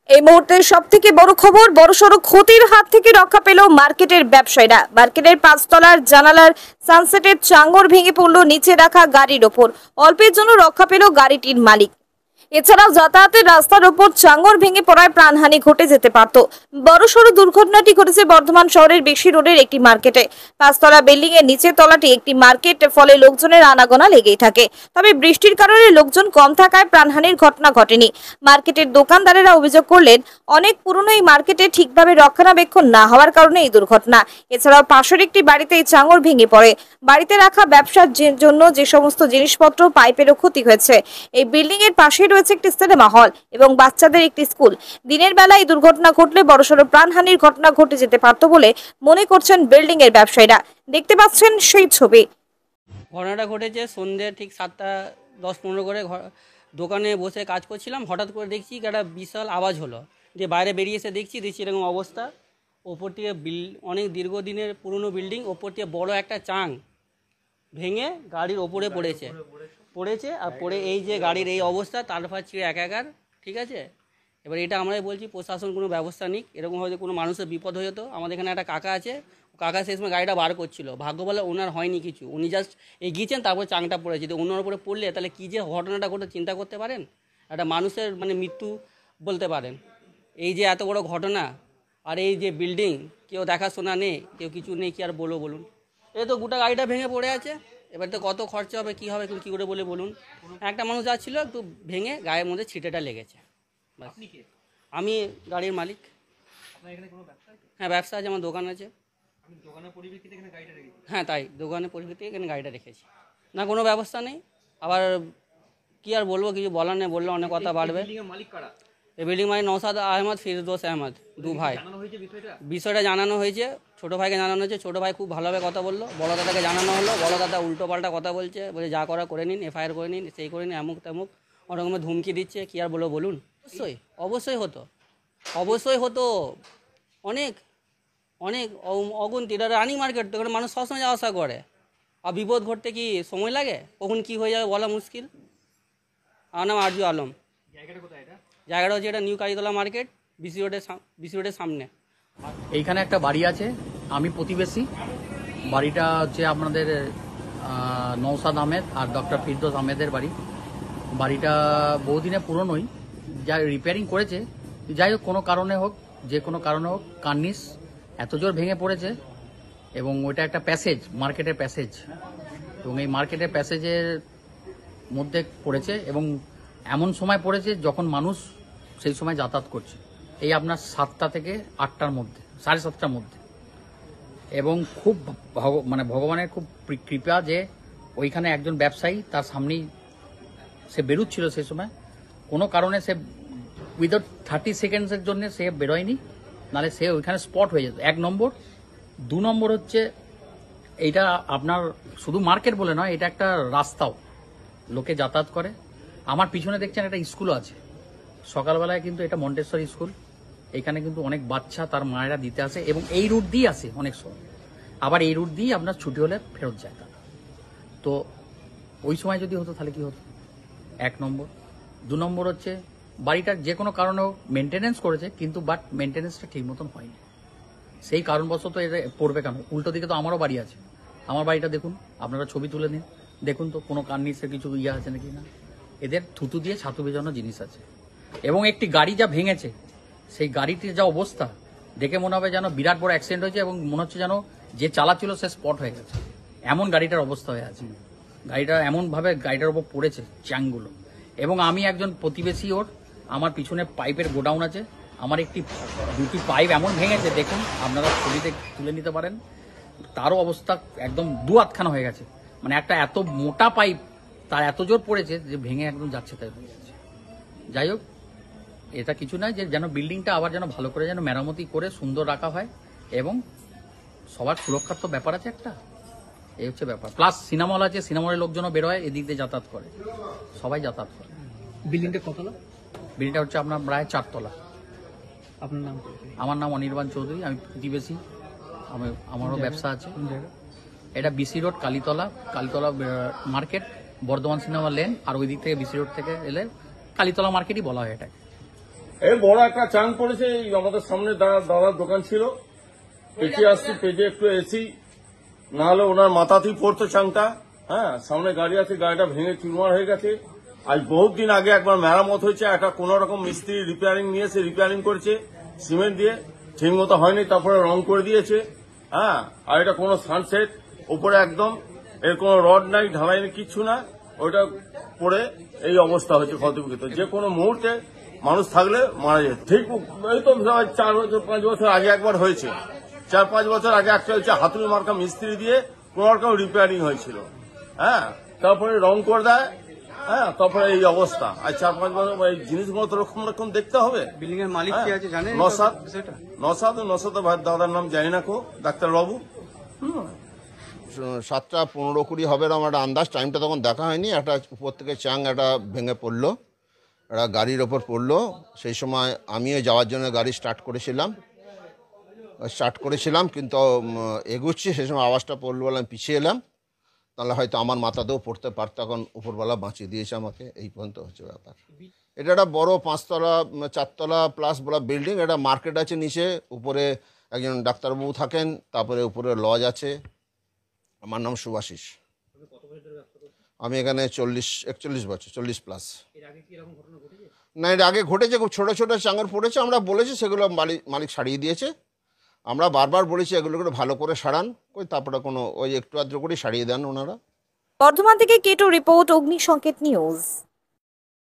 এই মুহূর্তের সবথেকে বড় খবর, বড়সড় ক্ষতির হাত থেকে রক্ষা পেল মার্কেটের ব্যবসায়ীরা। মার্কেটের 5 তলার জানালার সানসেটের চাঙর ভেঙে পড়ল নিচে রাখা গাড়ির ওপর। অল্পের জন্য রক্ষা পেল গাড়িটির মালিক। এছাড়াও যাতায়াতের রাস্তার ওপর চাঙর ভেঙে পড়ায় প্রাণহানি ঘটে যেতে পারত। বড়সড় দুর্ঘটনাটি ঘটেছে বর্ধমান শহরের বেশি রোডের একটি মার্কেটে। 5 তলা বিল্ডিং এর নিচের তলাটি একটি মার্কেট, ফলে লোকজনের আনাগোনা লেগেই থাকে। তবে বৃষ্টির কারণে লোকজন কম থাকায় প্রাণহানির ঘটনা ঘটেনি। মার্কেটের দোকানদারেরা অভিযোগ করলেন, অনেক পুরনো এই মার্কেটে ঠিকভাবে রক্ষণাবেক্ষণ না হওয়ার কারণে এই দুর্ঘটনা। এছাড়াও পাশের একটি বাড়িতে এই চাঙর ভেঙে পড়ে। বাড়িতে রাখা ব্যবসার জন্য যে সমস্ত জিনিসপত্র, পাইপেরও ক্ষতি হয়েছে। এই বিল্ডিং এর পাশে রয়েছে একটি সিনেমা হল এবং বাচ্চাদের একটি স্কুল। দিনের বেলা এই দুর্ঘটনা ঘটলে বড়সড় প্রাণহানির ঘটনা ঘটে যেতে পারত বলে মনে করছেন বিল্ডিং এর ব্যবসায়ীরা। দেখতে পাচ্ছেন সেই ছবি। ঘটনাটা ঘটেছে সন্ধ্যে ঠিক 7টা 10-15 করে দোকানে বসে কাজ করছিলাম। হঠাৎ করে দেখছি একটা বিশাল আওয়াজ হলো, যে বাইরে বেরিয়ে এসে দেখছি এরকম অবস্থা। ওপর থেকে অনেক দীর্ঘদিনের পুরনো বিল্ডিং, ওপর থেকে বড় একটা চাং ভেঙে গাড়ির ওপরে পড়েছে আর পড়ে এই যে গাড়ির এই অবস্থা, তারপর ছিঁড়ে একাকার। ঠিক আছে, এবার এটা আমরাই বলছি প্রশাসন কোনো ব্যবস্থা নিক। এরকম হয়তো কোনো মানুষের বিপদ হয়ে যেত। আমাদের এখানে একটা কাকা আছে, কাকা সেই সময় গাড়িটা বার করছিল, ভাগ্য বলে ওনার হয়নি কিছু, উনি জাস্ট এগিয়েছেন, তারপর চাংটা পড়েছে। তো ওনার উপরে পড়লে তাহলে কী যে ঘটনাটা ঘটে চিন্তা করতে পারেন। একটা মানুষের মৃত্যু বলতে পারেন। এই যে এত বড় ঘটনা, আর এই যে বিল্ডিং, কেউ দেখাশোনা নেই, কেউ কিছু নেই, কি আর বলুন। এই তো গোটা গাড়িটা ভেঙে পড়ে আছে। এবার তো কত খরচা হবে, কী হবে, কী করে বলে বলুন। একটা মানুষ যাচ্ছিল, একটু ভেঙে গায়ের মধ্যে ছিটেটা লেগেছে। আমি গাড়ির মালিক। হ্যাঁ, ব্যবসা আছে, আমার দোকান আছে। হ্যাঁ, তাই দোকানের পরিস্থিতি এখানে গাড়িটা রেখেছি। না, কোনো ব্যবস্থা নেই। আবার কি আর বলবো, কিছু বলার নেই, বললে অনেক কথা বাড়বে। এই বিল্ডিং মালিক নওশাদ আহমদ, ফিরদৌস আহমদ, দু ভাই। বিষয়টা জানানো হয়েছে, ছোটো ভাইকে জানানো হয়েছে। ছোটো ভাই খুব ভালোভাবে কথা বললো। বড় দাদাকে জানানো হলো, বড় দাদা উল্টো পাল্টা কথা বলছে, যা করা করে নিন, FIR করে নিন, সেই করে নিন, অমুক তেমুক ওরকমের ধুমকি দিচ্ছে। কি আর বলবো বলুন। অবশ্যই হতো অনেক অগুন্তি। এটা রানিং মার্কেট, তো এখানে মানুষ সবসময় যাওয়া আসা করে। আর বিপদ ঘটতে কি সময় লাগে? কখন কি হয়ে যাবে বলা মুশকিল। আমার নাম আরজু আলম। জায়গাটা হচ্ছে এটা নিউ কালীতলা মার্কেট, বিসি রোডের সামনে। এইখানে একটা বাড়ি আছে, আমি প্রতিবেশী। বাড়িটা হচ্ছে আপনাদের নওশাদ আহমেদ আর ডক্টর ফিরদৌস আহমেদের বাড়ি। বাড়িটা বহুদিনে পুরনোই, যা রিপেয়ারিং করেছে। যাই হোক, কোনো কারণে হোক, যে কোনো কারণে হোক, কার্নিস এত জোর ভেঙে পড়েছে। এবং ওইটা একটা প্যাসেজ, মার্কেটের প্যাসেজ, এবং এই মার্কেটের প্যাসেজের মধ্যে পড়েছে। এবং এমন সময় পড়েছে যখন মানুষ সেই সময় যাতায়াত করছে। এই আপনার 7টা থেকে 8টার মধ্যে, 7:30টার মধ্যে। এবং খুব ভগবানের খুব কৃপা যে ওইখানে একজন ব্যবসায়ী, তার সামনেই সে বেরোচ্ছিল সেই সময়। কোনো কারণে সে উইদাউট 30 সেকেন্ডসের জন্য সে বেরোয়নি, নাহলে সে ওইখানে স্পট হয়ে যেত। 1 নম্বর। 2 নম্বর হচ্ছে এইটা আপনার শুধু মার্কেট বলে নয়, এটা একটা রাস্তাও, লোকে যাতায়াত করে। আমার পিছনে দেখছেন একটা স্কুলও আছে। সকালবেলায় কিন্তু এটা মন্টেশ্বরী স্কুল। এখানে কিন্তু অনেক বাচ্চা তার মায়েরা দিতে আসে, এবং এই রুট দিয়ে আসে অনেক সময়। আবার এই রুট দিয়ে আপনার ছুটি হলে ফেরত যায় তারা। তো ওই সময় যদি হতো তাহলে কি হতো? 1 নম্বর। 2 নম্বর হচ্ছে বাড়িটার যে কোনো কারণেও মেনটেনেন্স করেছে, কিন্তু বাট মেনটেনেন্সটা ঠিক মতন হয়নি। সেই কারণবশত এটা পড়বে কেন? উল্টো দিকে তো আমারও বাড়ি আছে। আমার বাড়িটা দেখুন, আপনারা ছবি তুলে নিন, দেখুন তো কোনো কার্নিসের কিছু আছে নাকি না। এদের থুতু দিয়ে ছাতু ভেজানো জিনিস আছে। এবং একটি গাড়ি যা ভেঙেছে, সেই গাড়িটির যা অবস্থা দেখে মনে হবে যেন বিরাট বড় অ্যাক্সিডেন্ট হয়েছে, এবং মনে হচ্ছে যেন যে চালাচ্ছিল সে স্পট হয়ে গেছে, এমন গাড়িটার অবস্থা হয়ে আছে। গাড়িটা এমনভাবে গাড়িটার উপর পড়েছে চ্যাংগুলো। এবং আমি একজন প্রতিবেশী ওর, আমার পিছনে পাইপের গোডাউন আছে। আমার দুটি পাইপ এমন ভেঙেছে, দেখুন আপনারা ছবিতে তুলে নিতে পারেন। তারও অবস্থা একদম 2 হাতখানা হয়ে গেছে। একটা এত মোটা পাইপ, তার এত জোর পড়েছে যে ভেঙে একদম যাচ্ছে তাই হয়ে গেছে। যাই হোক, এটা কিছু নয়, যে যেন বিল্ডিংটা আবার যেন ভালো করে যেন মেরামতি করে সুন্দর রাখা হয়, এবং সবার সুরক্ষার তো ব্যাপার আছে একটা, এই হচ্ছে ব্যাপার। প্লাস সিনেমা হল আছে, সিনেমা হলের লোকজনও বেরোয়, এদিক দিয়ে যাতায়াত করে, সবাই যাতায়াত করে। বিল্ডিংটা কতলা? বিল্ডিংটা হচ্ছে আপনার প্রায় 4 তলা। আপনার নাম? আমার নাম অনির্বাণ চৌধুরী, আমি প্রতিবেশী, আমারও ব্যবসা আছে। এটা BC road, Kalitala market, Bardhaman cinema lane. আর ওই দিক থেকে বিসি রোড থেকে এলে কালীতলা মার্কেটই বলা হয় এটাকে। এই বড় একটা চাং পড়েছে, এই আমাদের সামনে দাদার দোকান ছিল, পেঁচিয়ে আসছি, পেঁচে একটু এসি, না হলে ওনার মাথাতেই পড়তো চাংটা। হ্যাঁ, সামনে গাড়ি আছে, গাড়িটা ভেঙে চুরমার হয়ে গেছে। আজ বহুত দিন আগে একবার মেরামত হয়েছে, একটা কোন রকম মিস্ত্রি রিপেয়ারিং নিয়েছে, রিপেয়ারিং করেছে সিমেন্ট দিয়ে, ঠিক মতো হয়নি, তারপরে রং করে দিয়েছে। হ্যাঁ, আর এটা কোনো সানসেট উপরে একদম, এর কোনো রড নাই, ঢালাই নেই, কিচ্ছু না, ওইটা পড়ে এই অবস্থা হয়েছে ক্ষতিগ্রস্ত। যে কোনো মুহূর্তে মানুষ থাকলে মারা যায়। ঠিক এই তো 4 বছর 5 বছর আগে একবার হয়েছে, 4-5 বছর আগে একটা হয়েছে, হাতুড়ি মার্কা মিস্ত্রি দিয়ে কোন রকম রিপেয়ারিং হয়েছিল। হ্যাঁ, তারপরে রং করে দেয়। হ্যাঁ, তারপরে এই অবস্থা। আর 4-5 বছর এই জিনিসগুলো তো রকম দেখতে হবে। বিল্ডিং এর মালিক কি আছে জানেন? নসাদ ভাই, দাদার নাম জানি না, ডাক্তারবাবু। 7:15-20 হবে আমার একটা আন্দাজ, টাইমটা তখন দেখা হয়নি। একটা উপর থেকে চাং একটা ভেঙে পড়লো, একটা গাড়ির ওপর পড়লো। সেই সময় আমিও যাওয়ার জন্য গাড়ি স্টার্ট করেছিলাম, কিন্তু এগুচ্ছি, সেই সময় আওয়াজটা পড়লো বলে আমি পিছিয়ে এলাম, তাহলে হয়তো আমার মাথাতেও পড়তে পারতো। এখন উপরবেলা বাঁচিয়ে দিয়েছে আমাকে, এই পর্যন্ত হচ্ছে ব্যাপার। এটা একটা বড় 5তলা 4তলা প্লাস বলা বিল্ডিং। এটা মার্কেট আছে নিচে, উপরে একজন ডাক্তারবাবু থাকেন, তারপরে উপরে লজ আছে। আমার নাম সুভাশিস। আমি এখানে 41 বছর, 40 প্লাস। না, এর আগে ঘটেছে, খুব ছোট ছোট চাঙর পড়েছে। আমরা বলেছি, সেগুলো মালিক সারিয়ে দিয়েছে। আমরা বারবার বলেছি এগুলো করে ভালো করে সারান, তারপরে কোনো ওই একটু আদ্র করে সারিয়ে দেন ওনারা। বর্ধমান থেকে কেটো রিপোর্ট, অগ্নি সংকেত নিউজ।